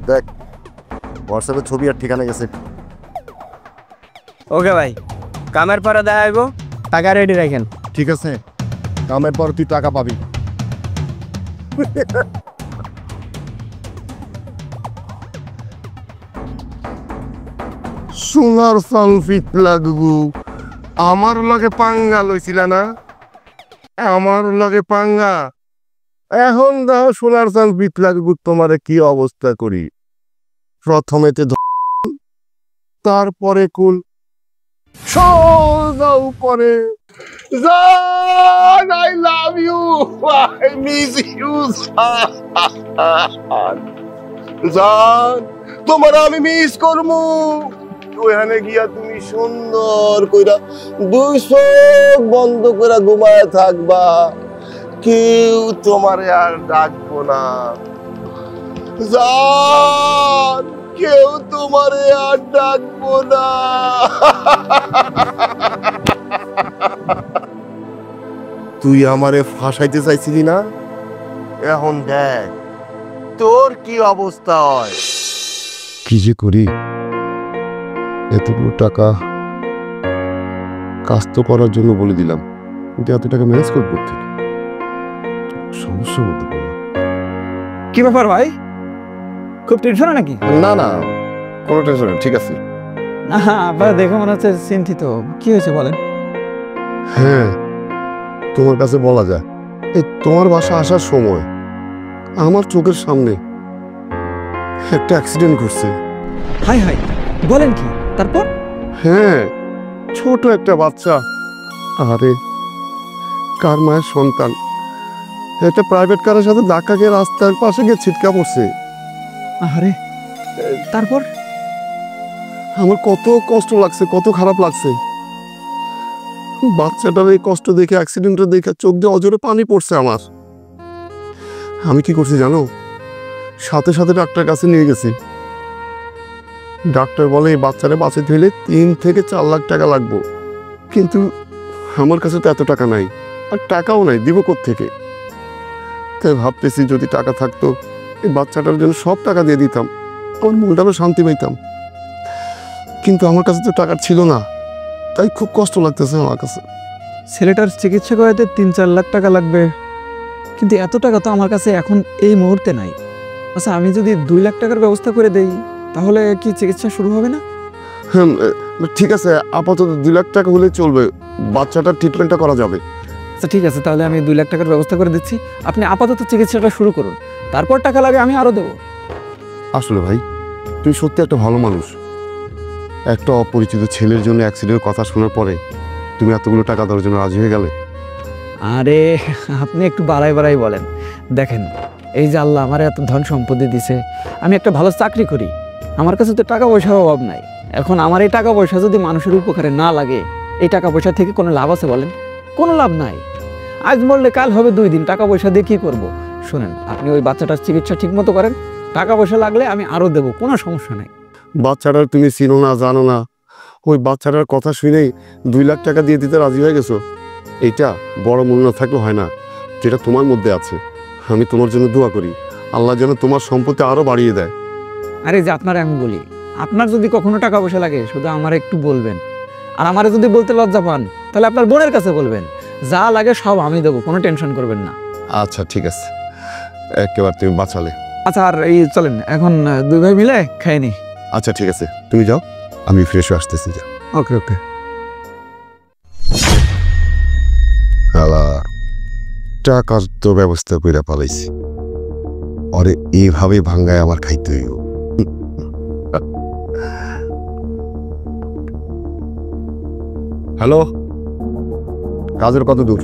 দেখ হোয়াটসঅ্যাপে ছবি আর ঠিকানা গেছে। ওকে ভাই, কামের পরে দেখা হইব, টাকা রেডি রাখেন। ঠিক আছে, কামের পর তুই টাকা পাবি। সোনার সালফিট লাগবো, আমার লগে পাঙ্গা লইছিল না, আমার লগে পাঙ্গা। এখন দাও সোনার সালফিট লাগবো, তোমারে কি অবস্থা করি। প্রথমেতে তারপরে কুল সোজা উপরে। জান, I love you, I miss you জান, তোমার আমি মিস করবো। ওখানে গিয়া তুমি সুন্দর কইরা 2 চোখ বন্ধ করে ঘুমায় থাকবা, কেউ তোমারে আর ডাকবো না জান, কেউ তোমারে আর ডাকবো না। তুই আমারে ফাঁসাইতে চাইছিলি না, এখন দেখ তোর কি অবস্থা হয়। কি যে করি, এতগুলো টাকা কাজ তো করার জন্য বলে দিলাম, কিন্তু এত টাকা ম্যানেজ করবো থেকে সমস্যা মতো পড়লাম। কি ব্যাপার ভাই, খুব টেনশন নাকি? না না, কোনো টেনশন নেই, ঠিক আছে। না আপনারা দেখে মনে হচ্ছে চিন্তিত। কি হয়েছে বলেন? হ্যাঁ, তোমার কাছে বলা যায়, এই তোমার বাসা আসার সময় আমার চোখের সামনে একটা অ্যাক্সিডেন্ট ঘটছে। হাই হাই, বলেন কি? তারপর? হ্যাঁ, ছোট একটা বাচ্চা, আরে কার মায়ের সন্তান, একটা প্রাইভেট কারের সাথে ধাক্কা খেয়ে রাস্তার পাশে গিয়ে ছিটকা পড়ছে। আরে তারপর? আমার কত কষ্ট লাগছে, কত খারাপ লাগছে। বাচ্চাটার এই কষ্ট দেখে, অ্যাক্সিডেন্টটা দেখে চোখ দিয়ে অজরে পানি পড়ছে আমার। আমি কি করছি জানো, সাথে সাথে ডাক্তার কাছে নিয়ে গেছি। ডাক্তার বলে এই বাচ্চারা বাঁচাতে হলে 3 থেকে 4 লাখ টাকা লাগবে, কিন্তু আমার কাছে তো এত টাকা নাই, আর টাকাও নাই, দিব কোত্থেকে? তাই ভাবতেছি যদি টাকা থাকতো এই বাচ্চাটার জন্য সব টাকা দিয়ে দিতাম, আমার মনটাও শান্তি পাইতাম। কিন্তু আমার কাছে তো টাকা ছিল না, তাই খুব কষ্ট লাগতেছে আমার কাছে। ছেলেটার চিকিৎসা করাতে 3-4 লাখ টাকা লাগবে, কিন্তু এত টাকা তো আমার কাছে এখন এই মুহূর্তে নাই। আচ্ছা, আমি যদি 2 লাখ টাকার ব্যবস্থা করে দেই তাহলে কি চিকিৎসা শুরু হবে না? হ্যাঁ ঠিক আছে, আপাতত 2 লাখ টাকা হলে চলবে, বাচ্চাটার ট্রিটমেন্টটা করা যাবে। আচ্ছা ঠিক আছে, তাহলে আমি 2 লাখ টাকার ব্যবস্থা করে দিচ্ছি, আপনি আপাতত চিকিৎসাটা শুরু করুন, তারপর টাকা লাগে আমি আরও দেবো। আসলে ভাই তুই সত্যি একটা ভালো মানুষ। একটা অপরিচিত ছেলের জন্য অ্যাক্সিডেন্টের কথা শোনার পরে তুমি এতগুলো টাকা দেওয়ার জন্য রাজি হয়ে গেলে। আরে আপনি একটু বাড়াই বলেন। দেখেন, এই যে আল্লাহ আমার এত ধন সম্পত্তি দিছে, আমি একটা ভালো চাকরি করি, আমার কাছে তো টাকা পয়সার অভাব নাই। এখন আমার এই টাকা পয়সা যদি মানুষের উপকারে না লাগে, এই টাকা পয়সা থেকে কোনো লাভ আছে বলেন? কোনো লাভ নাই। আজ মরলে কাল হবে 2 দিন, টাকা পয়সা দিয়ে কী করবো? শোনেন, আপনি ওই বাচ্চাটার চিকিৎসা ঠিক মতো করেন, টাকা পয়সা লাগলে আমি আরও দেবো, কোনো সমস্যা নেই। বাচ্চাটার তুমি চিনো না, জানো না, ওই বাচ্চাটার কথা শুনেই 2 লাখ টাকা দিয়ে দিতে রাজি হয়ে গেছো। এইটা বড় মূল্য থাকলে হয় না, যেটা তোমার মধ্যে আছে। আমি তোমার জন্য দোয়া করি, আল্লাহ যেন তোমার সম্পত্তি আরও বাড়িয়ে দেয়। আরে যে আপনার আমি বলি, আপনার যদি কখনো টাকা পয়সা লাগে শুধু আমার একটু বলবেন, আর আমারে যদি বলতে লজ্জা পান তাহলে আপনার বোনের কাছে বলবেন, যা লাগে সব আমি দেবো, কোনো টেনশন করবেন না। আচ্ছা ঠিক আছে, একেবারে তুমি বাঁচালে। আচ্ছা, আর এই চলেন এখন 2 ভাই মিলে খাই নি। আচ্ছা ঠিক আছে, তুমি যাও, আমি ফ্রেশ হয়ে আসতেছি। যাও। ওকে ওকে। হ্যালা, টাকার তো ব্যবস্থা করে পালাইছি, অরে এইভাবে ভাঙ্গায় আমার খাইতে হইব। হ্যালো, কাজের কত দূর?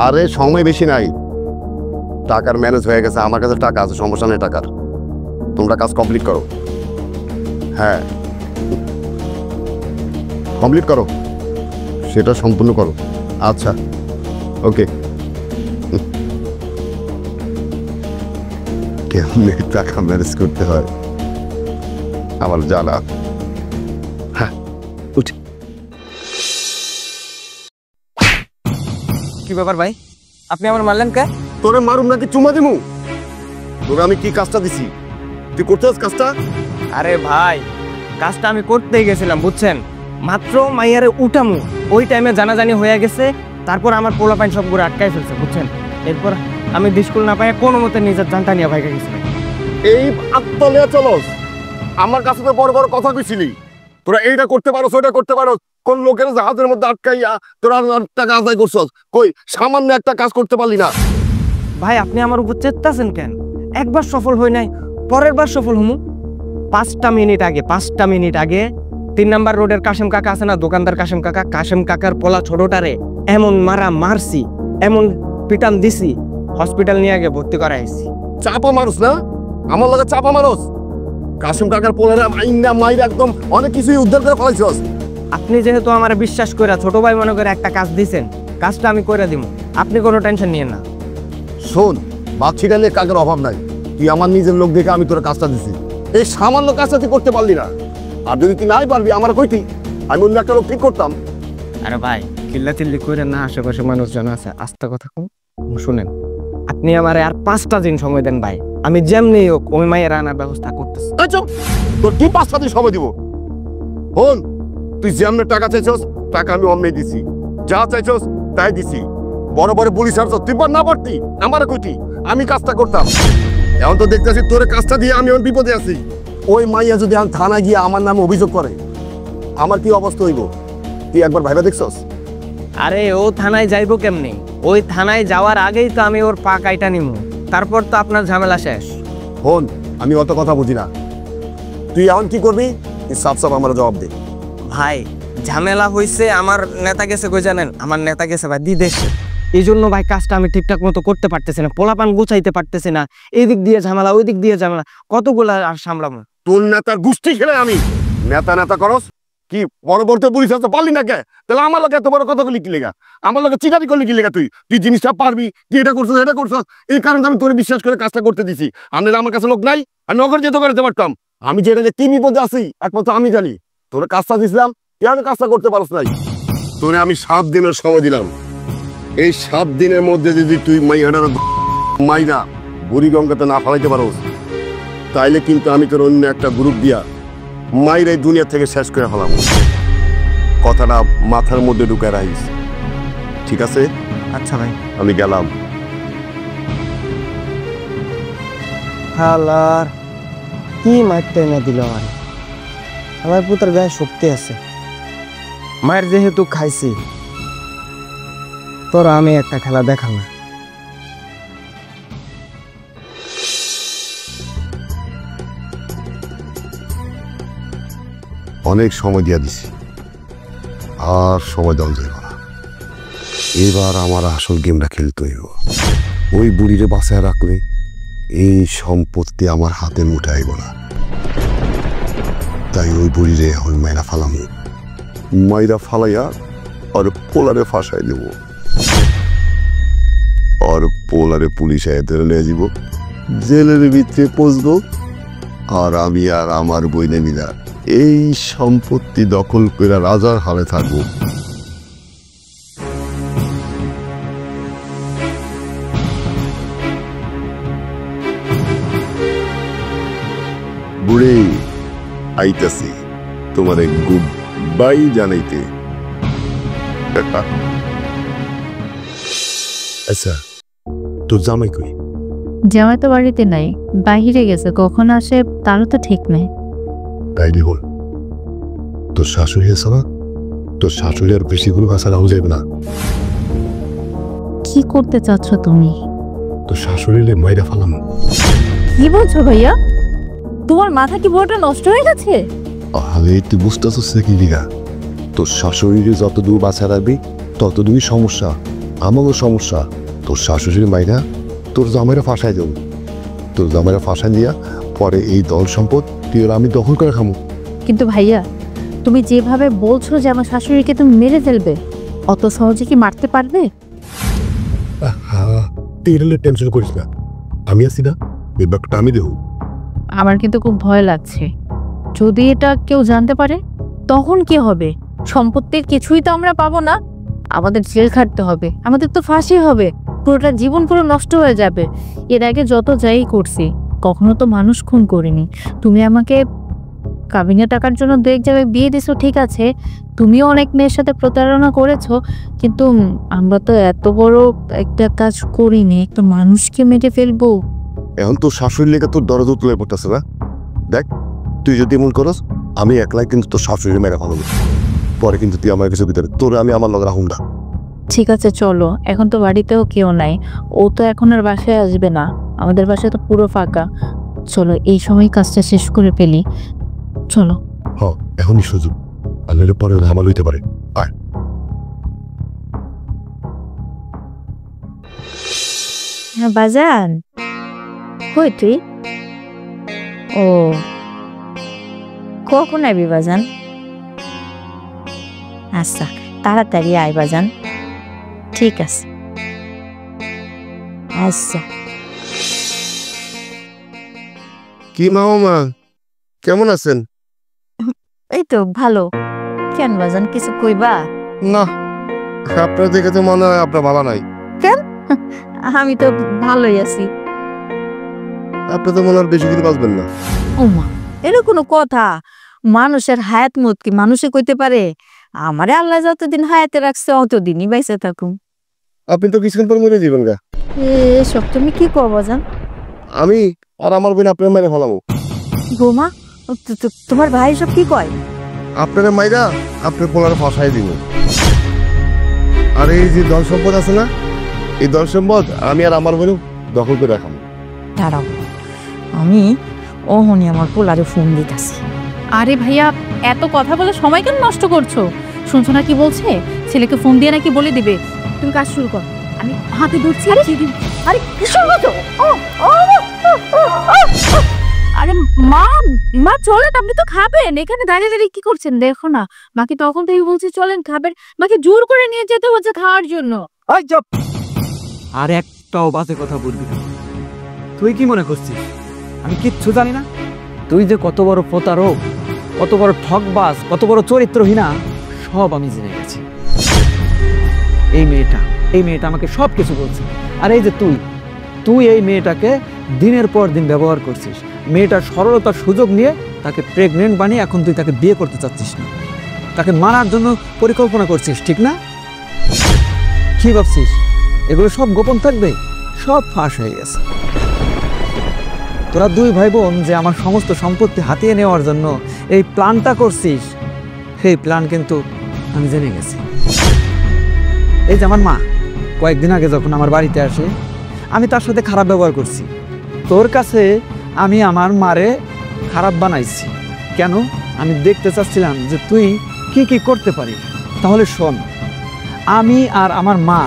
আরে সময় বেশি নাই, টাকার ম্যানেজ হয়ে গেছে, আমার কাছে টাকা আছে, সমস্যা নেই টাকার। তোমরা কাজ কমপ্লিট করো। হ্যাঁ কমপ্লিট করো, সেটা সম্পূর্ণ করো। আচ্ছা ওকে। কেমনে টাকা ম্যানেজ করতে হয় আমার জানা। হ্যাঁ উঠি। কি ব্যাপার ভাই, আপনি আমার মারলেন কে? তোরে মারুম নাকি চুমা দিমু? তোরে আমি কি কাজটা দিছি, তুই করতে কাজটা? আরে ভাই, কাজটা আমি করতেই গেছিলাম বুঝছেন, মাত্র মাইয়ারে উঠামু ওই টাইমে জানাজানি হয়ে গেছে, তারপর আমার পোলা পাইন সব ঘুরে আটকাই ফেলছে বুঝছেন। এরপর আমি ডিসকুল না পাই কোনো মতে নিজের জানটা নিয়ে ভাইকে গেছিলাম। এই আত্মলে চলস, আমার কাছে তো বড় বড় কথা কইছিলি, তোরা এইটা করতে পারো ওইটা করতে পারো, কোন লোকের জাহাজের মধ্যে আটকাইয়া তোরা টাকা আদায় করছস, কই সামান্য একটা কাজ করতে পারলি না? ভাই আপনি আমার উপর চেতাছেন কেন? একবার সফল হই নাই, পরের বার সফল হমু। 5টা মিনিট আগে 3 নাম্বার রোডের কাশেম কাকা আছে না, দোকানদার কাশেম কাকা, কাশেম কাকার পোলা ছোটটারে এমন মারছি, এমন পিটান দিছি, হসপিটাল নিয়ে গিয়ে ভর্তি করাইছি। চাপা মানুষ না, আমার লগে চাপা মানুষ। কাশেম কাকার পোলারা মাইন্ডা মাইর একদম অনেক কিছুই উদ্ধার করে ফেলাইছস। আপনি যেহেতু আমার বিশ্বাস করে ছোট ভাই মনে করে একটা কাজ দিছেন, কাজটা আমি করে দিব, আপনি কোনো টেনশন নিয়েন না। শোন, বাচ্চিটা নিয়ে কাকের অভাব নাই, তুই আমার নিজের লোক দেখে আমি তোর কাজটা দিছি, এই সামান্য কাজটা তুই করতে পারলি না। আর যদি তুই নাই পারবি আমার কইতি, আমি অন্য একটা লোক ঠিক করতাম। আরে ভাই চিল্লাচিল্লি করে না, আশেপাশে মানুষজন আছে, আস্তে কথা কম শুনেন। আপনি আমার আর 5টা দিন সময় দেন ভাই, আমি যেমনি হোক ওই মায়ের আনার ব্যবস্থা করতেছি। তোর কি 5টা দিন সময় দিব? হন, তুই যেমনি টাকা চাইছস টাকা আমি অমনি দিছি, যা চাইছস তাই দিছি। বড় বড় পুলিশ আর তুই না পারতি আমার কইতি, আমি কাজটা করতাম। এখন তো দেখতেছি তোর কাজটা দিয়ে আমি বিপদে আছি। ওই মাইয়া যদি আমি থানায় গিয়ে আমার নামে অভিযোগ করে, আমার কি অবস্থা হইব তুই একবার ভাইবা দেখছস? আরে ও থানায় যাইবো কেমনি? ওই থানায় যাওয়ার আগেই তো আমি ওর পা কাইটা নিমু, তারপর তো আপনার ঝামেলা শেষ। হন, আমি অত কথা বুঝি না, তুই এখন কি করবি সাফ সাফ আমার জবাব দে। ভাই ঝামেলা হইছে, আমার নেতা গেছে কই জানেন? আমার নেতা গেছে ভাই বিদেশে, এই জন্য ভাই কাজটা আমি ঠিকঠাক মতো করতে পারতেছি না, পোলাপান গুছাইতে পারতেছি না, এই দিক দিয়ে ঝামেলা ওই দিক দিয়ে ঝামেলা, কতগুলো আর সামলাবো। তোর নেতার গোষ্ঠী খেলে আমি নেতা করস কি? বড় বড় পুলিশ আসতে পারলি না কে? তাহলে আমার লোক এত বড় কথা বলি কি লেগা? আমার লোক চিটারি করলি কি লেগা? তুই জিনিসটা পারবি, তুই এটা করছস এটা করছস, এই কারণে আমি তোর বিশ্বাস করে কাজটা করতে দিছি। আমি আমার কাছে লোক নাই, আমি নগর যেতে করতে পারতাম। আমি যেটা যে কি বিপদে আছি একমাত্র আমি জানি। তোর কাজটা দিছিলাম, তুই আমি কাজটা করতে পারস নাই। তোরে আমি 7 দিনের সময় দিলাম, এই 7 দিনের মধ্যে যদি তুই মাইনা বুড়িগঙ্গাতে না ফালাইতে পারোস, তাইলে কিন্তু আমি তোর অন্য একটা গ্রুপ দিয়া মাইর এই দুনিয়া থেকে শেষ করে ফেলাম। কথাটা মাথার মধ্যে ঢুকায় রাখিস, ঠিক আছে? আচ্ছা ভাই, আমি গেলাম। হালার কি মারতে না দিল আমার পুত্রের গায়ে শক্তি আছে, মায়ের যেহেতু খাইছি, তোর আমি একটা খেলা দেখাম না। অনেক সময় দিয়া দিছি, আর সময় দেওয়া যাইব না। এবার আমার আসল গেমটা খেলতে হইব। ওই বুড়িরে বাঁচায় রাখলে এই সম্পত্তি আমার হাতে মুঠাইব না, তাই ওই বুড়িরে এখন মাইনা ফালামু। মাইরা ফালাইয়া আর পোলারে ফাঁসাই দেব, আর পোলারে পুলিশ ধরে নিয়ে যাব, জেলের ভিতরে পচবো, আর আমি আর আমার বইনে মিলা এই সম্পত্তি দখল করে রাজার হালে থাকবো। বুড়ি আইতাছি তোমারে গুড বাই জানাইতে। আচ্ছা, তোর জামাই কই? জামাই তো বাড়িতে নাই, বাহিরে গেছে, কখন আসে তারও তো ঠিক নেই। তাই বল, তোর শাশুড়ি আছে না, তোর শাশুড়ি আর বেশি কোনো কাছে রাহু যাবে না। কি করতে চাচ্ছ তুমি? তোর শাশুড়িলে মাইরা ফালাম। কি বলছো ভাইয়া? তোমার মাথা কি পুরোটা নষ্ট হয়ে গেছে? আরে তুই বুঝতেছিস কি লিগা? তোর শাশুড়িকে যত দূর বাঁচা রাখবি তত দূরই সমস্যা, আমারও সমস্যা। তোর শাশুড়ির মাইরা তোর জামাইরা ফাঁসাই দেব, তোর জামাইরা ফাঁসাই দিয়া পরে এই দল সম্পদ তুই আর আমি দখল করে খামো। কিন্তু ভাইয়া, তুমি যেভাবে বলছো যে আমার শাশুড়িকে তুমি মেরে ফেলবে, অত সহজে কি মারতে পারবে? তুই এটা টেনশন করিস না, আমি আছি না, এই ব্যাপারটা আমি দেবো। আমার কিন্তু খুব ভয় লাগছে, যদি এটা কেউ জানতে পারে তখন কি হবে? সম্পত্তির কিছুই তো আমরা পাবো না, আমাদের জেল খাটতে হবে, আমাদের তো ফাঁসি হবে, পুরোটা জীবন পুরো নষ্ট হয়ে যাবে। এর আগে যত যাই করছি, কখনো তো মানুষ খুন করিনি। তুমি আমাকে কাবিনের টাকার জন্য দু এক জায়গায় বিয়ে দিছো, ঠিক আছে, তুমিও অনেক মেয়ের সাথে প্রতারণা করেছো, কিন্তু আমরা তো এত বড় একটা কাজ করিনি, একটা মানুষকে মেরে ফেলবো। এখন তোর শাশুড়ির লেগে তোর দরজা তুলে পড়তেছে না। দেখ, তুই যদি এমন করস আমি একলাই কিন্তু তোর শাশুড়ি মেরে ফেলাবো, পরে কিন্তু তুই আমার কিছু ভিতরে তোর আমি আমার লগে রাখুন না। ঠিক আছে চলো, এখন তো বাড়িতেও কেউ নাই, ও তো এখন আর বাসায় আসবে না, আমাদের বাসায় তো পুরো ফাঁকা। চলো এই সময় কাজটা শেষ করে ফেলি, চলো। হ্যাঁ, এখনই সুযোগ, আর পরে ঝামেলা হইতে পারে। আয়। হ্যাঁ বাজান, কই তুই? ও, কখন আইবি বাজান? আচ্ছা, তাড়াতাড়ি আয় বাজান। ঠিক আছে, আচ্ছা। কি মামা, কেমন আছেন? এই তো ভালো। কেন বাজান, কিছু কইবা? না, আপনার দেখে তো মনে হয় আপনার ভালো নাই। কেন? আমি তো ভালোই আছি। আপনি তো মনে হয় বেশি দিন বাঁচবেন না। ওমা, এটা কোনো কথা? মানুষের হায়াত মত কি মানুষে কইতে পারে? আমারে আল্লাহ যতদিন হায়াতে রাখছে অতদিনই বাইসে থাকুম। আপনি তো কিছুক্ষণ পর মরে যাবেন গা। এসব তুমি কি কও বাজান? আমি আর আমার বোন আপনার মেরে ফেলাবো। বৌমা, তোমার ভাই সব কি কয়? আপনার মাইরা আপনার পোলারে ফাঁসাই দিব, আর এই যে দল সম্পদ আছে না, এই দল সম্পদ আমি আর আমার বোন দখল করে রাখাবো। দাঁড়াও, আমি ওহনি আমার পোলারে ফোন দিতেছি। আরে ভাইয়া, এত কথা বলে সময় কেন নষ্ট করছো? শুনছো না কি বলছে? ছেলেকে ফোন দিয়ে নাকি বলে দিবে। তুমি কাজ শুরু করো, আমি হাতে ধরছি। আরে কি শুরু করছো? আরে মা, মা চলেন, আপনি তো খাবেন, এখানে দাঁড়িয়ে দাঁড়িয়ে কি করছেন? দেখো না, মাকে তখন থেকে বলছি চলেন খাবেন, মাকে জোর করে নিয়ে যেতে হচ্ছে খাওয়ার জন্য। আর একটাও বাজে কথা বলবি না। তুই কি মনে করছিস আমি কিচ্ছু জানি না? তুই যে কত বড় প্রতারক, কত বড় ঠকবাজ, কত বড় চরিত্রহীনা, সব আমি জেনে গেছি। এই মেয়েটা আমাকে সব কিছু বলছে। আর এই যে তুই এই মেয়েটাকে দিনের পর দিন ব্যবহার করছিস, মেয়েটার সরলতার সুযোগ নিয়ে তাকে প্রেগনেন্ট বানিয়ে এখন তুই তাকে বিয়ে করতে চাচ্ছিস না, তাকে মারার জন্য পরিকল্পনা করছিস, ঠিক না? কি ভাবছিস এগুলো সব গোপন থাকবে? সব ফাঁস হয়ে গেছে। তোরা দুই ভাই বোন যে আমার সমস্ত সম্পত্তি হাতিয়ে নেওয়ার জন্য এই প্ল্যানটা করছিস, সেই প্ল্যান কিন্তু আমি জেনে গেছি। এই যে আমার মা কয়েকদিন আগে যখন আমার বাড়িতে আসে, আমি তার সাথে খারাপ ব্যবহার করছি। তোর কাছে আমি আমার মারে খারাপ বানাইছি কেন? আমি দেখতে চাচ্ছিলাম যে তুই কি কি করতে পারিস। তাহলে শোন, আমি আর আমার মা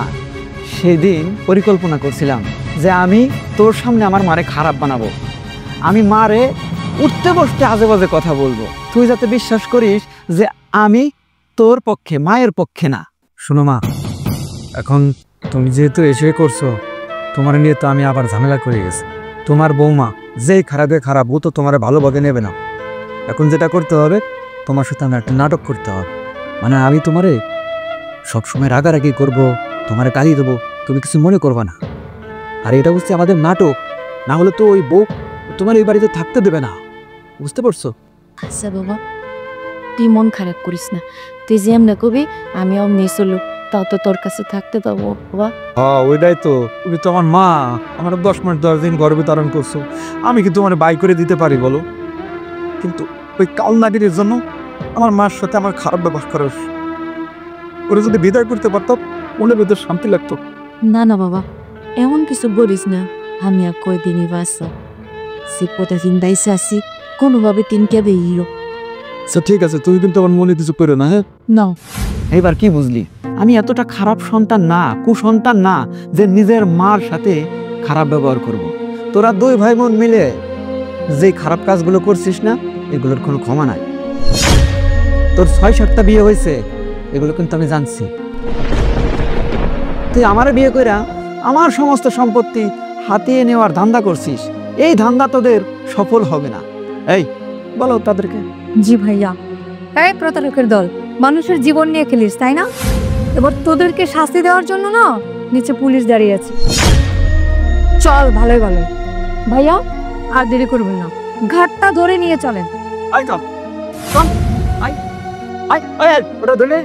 সেদিন পরিকল্পনা করছিলাম যে আমি তোর সামনে আমার মারে খারাপ বানাবো, আমি মারে উঠতে বসতে আজে বাজে কথা বলবো, তুই যাতে বিশ্বাস করিস যে আমি তোর পক্ষে, মায়ের পক্ষে না। শোনো মা, এখন তুমি যেহেতু এসে করছো, তোমার নিয়ে তো আমি আবার ঝামেলা করে গেছি। তোমার বৌমা যেই খারাপে খারাপ, ও তো তোমার ভালোভাবে নেবে না। এখন যেটা করতে হবে, তোমার সাথে আমি একটা নাটক করতে হবে। মানে আমি তোমারে সবসময় রাগারাগি করবো, তোমারে গালি দেবো, তুমি কিছু মনে করবা না। আর এটা হচ্ছে আমাদের নাটক, না হলে তো ওই বউ তোমার এই বাড়িতে থাকতে দেবে না, বুঝতে পারছো? আচ্ছা বাবা, তুই মন খারাপ করিস না। তুই যে এমনি কবি আমি অমনি চলুক, তাও তো তোর কাছে থাকতে দেবো বাবা। হ্যাঁ ওইটাই তো, তুমি তো আমার মা, আমার 10 মাস 10 দিন গর্ভে ধারণ করছো, আমি কি তোমার বাই করে দিতে পারি বলো? কিন্তু ওই কালনাগিরির জন্য আমার মার সাথে আমার খারাপ ব্যবহার করার, ওরা যদি বিদায় করতে পারতাম মনের ভেতর শান্তি লাগতো। না না বাবা, এমন কিছু বলিস না। আমি আর কয়দিনই বাঁচা, সে পথে চিন্তাইছে আসি কোনোভাবে তিনকে বেরিয়ে। আচ্ছা ঠিক আছে, তুমি কিন্তু আমার মনে কিছু করো না। হ্যাঁ না এইবার কি বুঝলি? আমি এতটা খারাপ সন্তান না, কুসন্তান না যে নিজের মার সাথে খারাপ ব্যবহার করব। তোরা 2 ভাই বোন মিলে যে খারাপ কাজগুলো করছিস না, এগুলোর কোনো ক্ষমা নাই। তোর 6-7টা বিয়ে হয়েছে, এগুলো কিন্তু আমি জানছি। তুই আমারে বিয়ে কইরা আমার সমস্ত সম্পত্তি হাতিয়ে নেওয়ার ধান্দা করছিস। এই ধান্দা তোদের সফল হবে না। এই বলো তাদেরকে। জি ভাইয়া। এই প্রতারকের দল, মানুষের জীবন নিয়ে খেলিস তাই না? এবার তোদেরকে শাস্তি দেওয়ার জন্য না নিচে পুলিশ দাঁড়িয়ে আছে। চল ভালোই ভালো ভাইয়া, আর দেরি করবেন না, ঘাটটা ধরে নিয়ে চলেন। আই চল, চল, আই আই আই ওটা ধরে